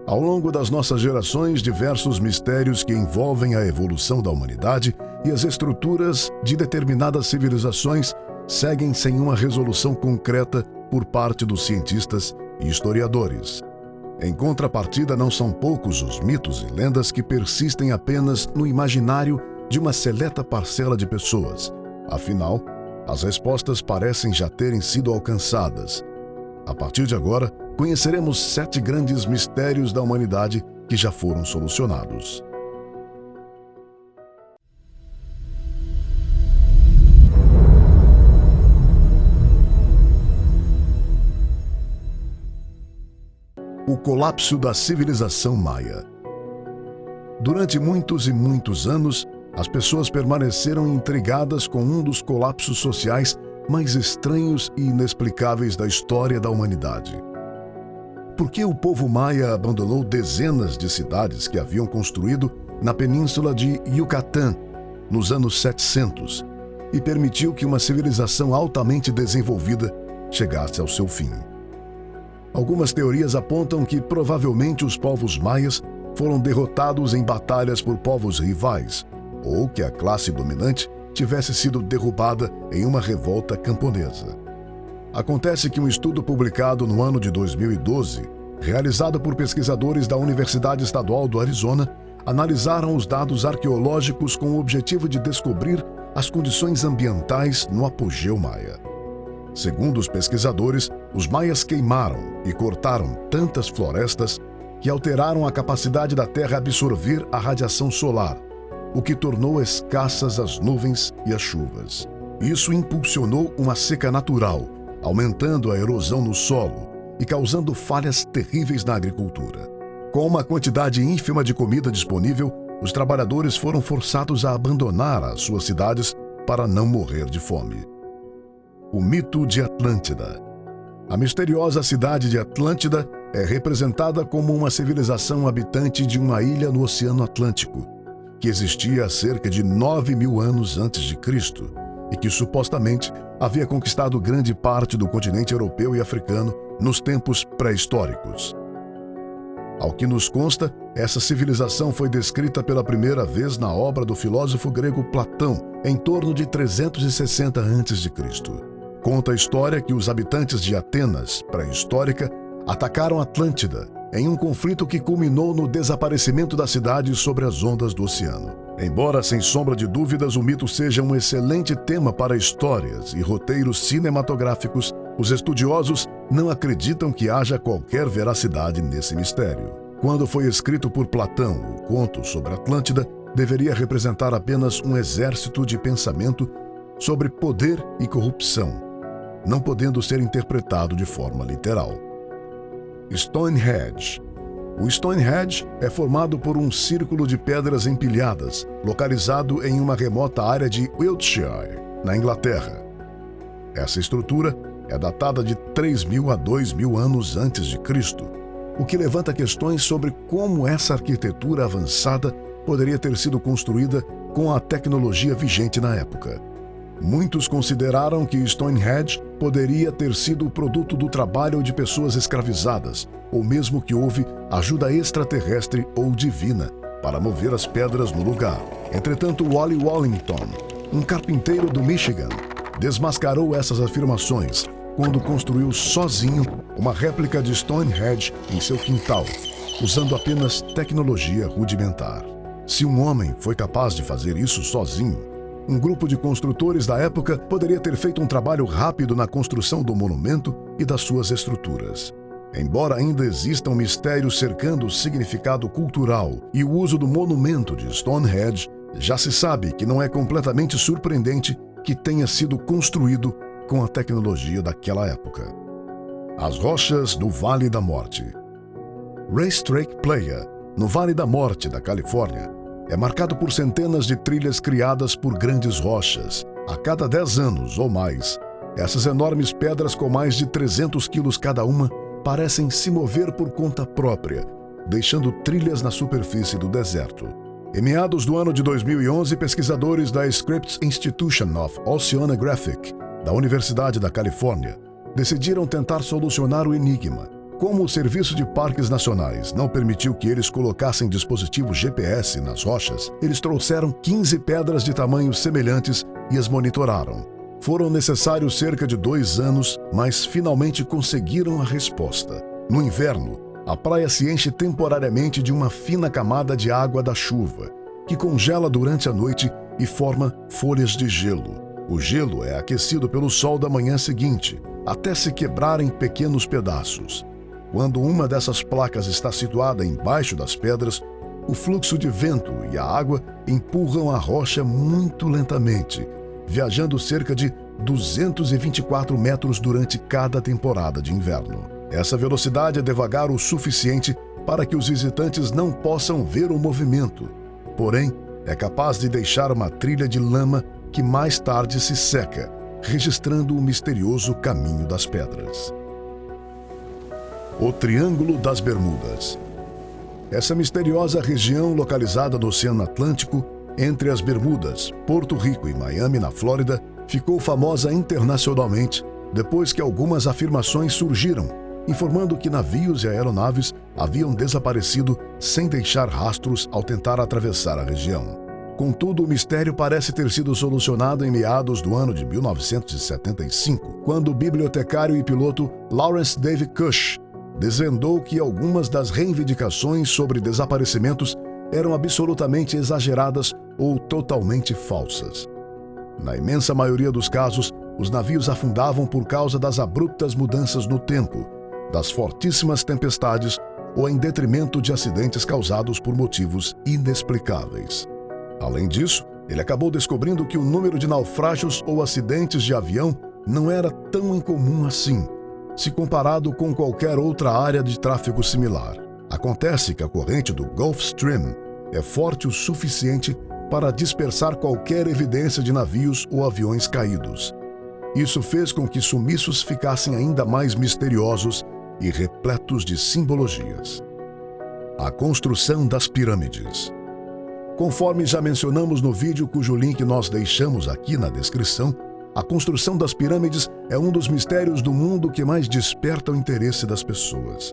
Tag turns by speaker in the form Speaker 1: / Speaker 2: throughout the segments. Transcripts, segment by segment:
Speaker 1: Ao longo das nossas gerações, diversos mistérios que envolvem a evolução da humanidade e as estruturas de determinadas civilizações seguem sem uma resolução concreta por parte dos cientistas e historiadores. Em contrapartida, não são poucos os mitos e lendas que persistem apenas no imaginário de uma seleta parcela de pessoas. Afinal, as respostas parecem já terem sido alcançadas. A partir de agora, conheceremos 7 grandes mistérios da humanidade que já foram solucionados. O colapso da civilização maia. Durante muitos e muitos anos, as pessoas permaneceram intrigadas com um dos colapsos sociais mais estranhos e inexplicáveis da história da humanidade. Por que o povo maia abandonou dezenas de cidades que haviam construído na península de Yucatán nos anos 700 e permitiu que uma civilização altamente desenvolvida chegasse ao seu fim? Algumas teorias apontam que provavelmente os povos maias foram derrotados em batalhas por povos rivais, ou que a classe dominante tivesse sido derrubada em uma revolta camponesa. Acontece que um estudo publicado no ano de 2012, realizado por pesquisadores da Universidade Estadual do Arizona, analisaram os dados arqueológicos com o objetivo de descobrir as condições ambientais no apogeu maia. Segundo os pesquisadores, os maias queimaram e cortaram tantas florestas que alteraram a capacidade da Terra absorver a radiação solar, o que tornou escassas as nuvens e as chuvas. Isso impulsionou uma seca natural, aumentando a erosão no solo e causando falhas terríveis na agricultura. Com uma quantidade ínfima de comida disponível, os trabalhadores foram forçados a abandonar as suas cidades para não morrer de fome. O mito de Atlântida. A misteriosa cidade de Atlântida é representada como uma civilização habitante de uma ilha no Oceano Atlântico, que existia há cerca de 9.000 anos antes de Cristo e que supostamente havia conquistado grande parte do continente europeu e africano nos tempos pré-históricos. Ao que nos consta, essa civilização foi descrita pela primeira vez na obra do filósofo grego Platão, em torno de 360 a.C. Conta a história que os habitantes de Atenas, pré-histórica, atacaram Atlântida em um conflito que culminou no desaparecimento da cidade sobre as ondas do oceano. Embora, sem sombra de dúvidas, o mito seja um excelente tema para histórias e roteiros cinematográficos, os estudiosos não acreditam que haja qualquer veracidade nesse mistério. Quando foi escrito por Platão, o conto sobre Atlântida deveria representar apenas um exército de pensamento sobre poder e corrupção, não podendo ser interpretado de forma literal. Stonehenge. O Stonehenge é formado por um círculo de pedras empilhadas, localizado em uma remota área de Wiltshire, na Inglaterra. Essa estrutura é datada de 3.000 a 2.000 anos antes de Cristo, o que levanta questões sobre como essa arquitetura avançada poderia ter sido construída com a tecnologia vigente na época. Muitos consideraram que Stonehenge poderia ter sido o produto do trabalho de pessoas escravizadas, ou mesmo que houve ajuda extraterrestre ou divina para mover as pedras no lugar. Entretanto, Wally Wallington, um carpinteiro do Michigan, desmascarou essas afirmações quando construiu sozinho uma réplica de Stonehenge em seu quintal, usando apenas tecnologia rudimentar. Se um homem foi capaz de fazer isso sozinho, um grupo de construtores da época poderia ter feito um trabalho rápido na construção do monumento e das suas estruturas. Embora ainda exista um mistério cercando o significado cultural e o uso do monumento de Stonehenge, já se sabe que não é completamente surpreendente que tenha sido construído com a tecnologia daquela época. As rochas do Vale da Morte. Racetrack Playa, no Vale da Morte da Califórnia, é marcado por centenas de trilhas criadas por grandes rochas. A cada 10 anos ou mais, essas enormes pedras com mais de 300 quilos cada uma parecem se mover por conta própria, deixando trilhas na superfície do deserto. Em meados do ano de 2011, pesquisadores da Scripps Institution of Oceanographic, da Universidade da Califórnia, decidiram tentar solucionar o enigma Como o Serviço de Parques Nacionais não permitiu que eles colocassem dispositivos GPS nas rochas, eles trouxeram 15 pedras de tamanhos semelhantes e as monitoraram. Foram necessários cerca de 2 anos, mas finalmente conseguiram a resposta. No inverno, a praia se enche temporariamente de uma fina camada de água da chuva, que congela durante a noite e forma folhas de gelo. O gelo é aquecido pelo sol da manhã seguinte, até se quebrar em pequenos pedaços. Quando uma dessas placas está situada embaixo das pedras, o fluxo de vento e a água empurram a rocha muito lentamente, viajando cerca de 224 metros durante cada temporada de inverno. Essa velocidade é devagar o suficiente para que os visitantes não possam ver o movimento. Porém, é capaz de deixar uma trilha de lama que mais tarde se seca, registrando o misterioso caminho das pedras. O Triângulo das Bermudas. Essa misteriosa região localizada no Oceano Atlântico, entre as Bermudas, Porto Rico e Miami, na Flórida, ficou famosa internacionalmente depois que algumas afirmações surgiram, informando que navios e aeronaves haviam desaparecido sem deixar rastros ao tentar atravessar a região. Contudo, o mistério parece ter sido solucionado em meados do ano de 1975, quando o bibliotecário e piloto Lawrence David Cush desvendou que algumas das reivindicações sobre desaparecimentos eram absolutamente exageradas ou totalmente falsas. Na imensa maioria dos casos, os navios afundavam por causa das abruptas mudanças no tempo, das fortíssimas tempestades ou em detrimento de acidentes causados por motivos inexplicáveis. Além disso, ele acabou descobrindo que o número de naufrágios ou acidentes de avião não era tão incomum assim, se comparado com qualquer outra área de tráfego similar. Acontece que a corrente do Gulf Stream é forte o suficiente para dispersar qualquer evidência de navios ou aviões caídos. Isso fez com que sumiços ficassem ainda mais misteriosos e repletos de simbologias. A construção das pirâmides. Conforme já mencionamos no vídeo cujo link nós deixamos aqui na descrição, a construção das pirâmides é um dos mistérios do mundo que mais desperta o interesse das pessoas.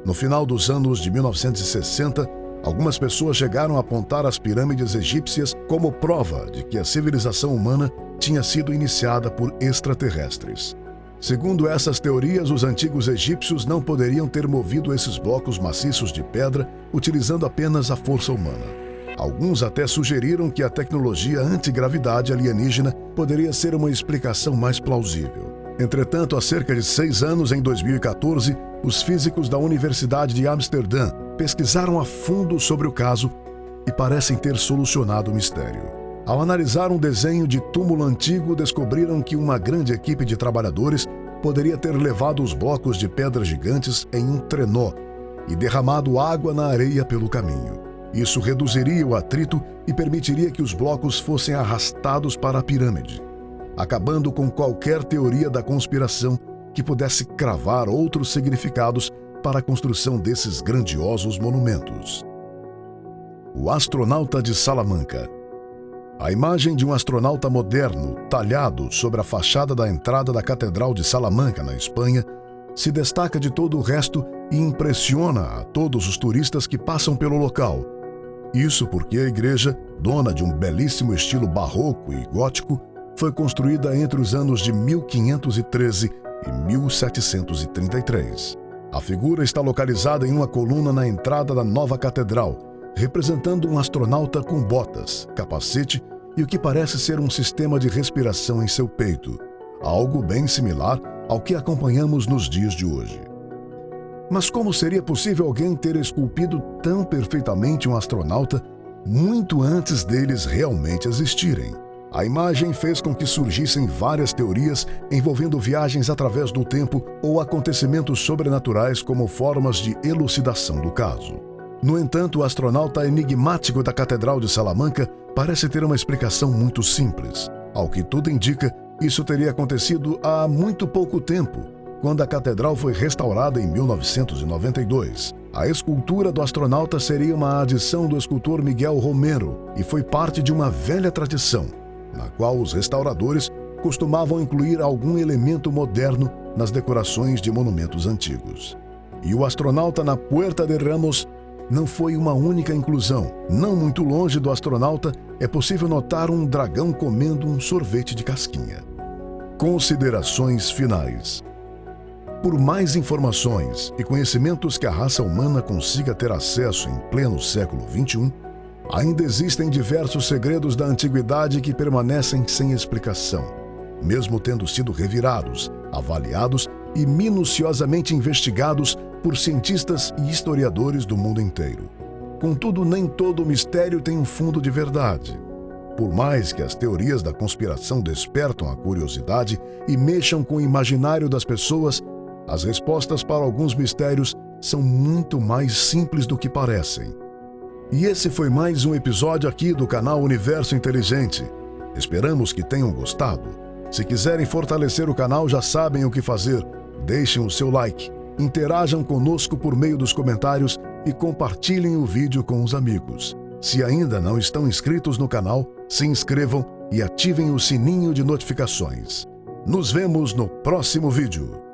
Speaker 1: No final dos anos de 1960, algumas pessoas chegaram a apontar as pirâmides egípcias como prova de que a civilização humana tinha sido iniciada por extraterrestres. Segundo essas teorias, os antigos egípcios não poderiam ter movido esses blocos maciços de pedra utilizando apenas a força humana. Alguns até sugeriram que a tecnologia antigravidade alienígena poderia ser uma explicação mais plausível. Entretanto, há cerca de 6 anos, em 2014, os físicos da Universidade de Amsterdã pesquisaram a fundo sobre o caso e parecem ter solucionado o mistério. Ao analisar um desenho de túmulo antigo, descobriram que uma grande equipe de trabalhadores poderia ter levado os blocos de pedras gigantes em um trenó e derramado água na areia pelo caminho. Isso reduziria o atrito e permitiria que os blocos fossem arrastados para a pirâmide, acabando com qualquer teoria da conspiração que pudesse cravar outros significados para a construção desses grandiosos monumentos. O astronauta de Salamanca. A imagem de um astronauta moderno, talhado sobre a fachada da entrada da Catedral de Salamanca, na Espanha, se destaca de todo o resto e impressiona a todos os turistas que passam pelo local. Isso porque a igreja, dona de um belíssimo estilo barroco e gótico, foi construída entre os anos de 1513 e 1733. A figura está localizada em uma coluna na entrada da nova catedral, representando um astronauta com botas, capacete e o que parece ser um sistema de respiração em seu peito, algo bem similar ao que acompanhamos nos dias de hoje. Mas como seria possível alguém ter esculpido tão perfeitamente um astronauta muito antes deles realmente existirem? A imagem fez com que surgissem várias teorias envolvendo viagens através do tempo ou acontecimentos sobrenaturais como formas de elucidação do caso. No entanto, o astronauta enigmático da Catedral de Salamanca parece ter uma explicação muito simples. Ao que tudo indica, isso teria acontecido há muito pouco tempo, quando a catedral foi restaurada em 1992. A escultura do astronauta seria uma adição do escultor Miguel Romero e foi parte de uma velha tradição, na qual os restauradores costumavam incluir algum elemento moderno nas decorações de monumentos antigos. E o astronauta na Puerta de Ramos não foi uma única inclusão. Não muito longe do astronauta é possível notar um dragão comendo um sorvete de casquinha. Considerações finais. Por mais informações e conhecimentos que a raça humana consiga ter acesso em pleno século XXI, ainda existem diversos segredos da antiguidade que permanecem sem explicação, mesmo tendo sido revirados, avaliados e minuciosamente investigados por cientistas e historiadores do mundo inteiro. Contudo, nem todo mistério tem um fundo de verdade. Por mais que as teorias da conspiração despertam a curiosidade e mexam com o imaginário das pessoas, as respostas para alguns mistérios são muito mais simples do que parecem. E esse foi mais um episódio aqui do canal Universo Inteligente. Esperamos que tenham gostado. Se quiserem fortalecer o canal, já sabem o que fazer. Deixem o seu like, interajam conosco por meio dos comentários e compartilhem o vídeo com os amigos. Se ainda não estão inscritos no canal, se inscrevam e ativem o sininho de notificações. Nos vemos no próximo vídeo.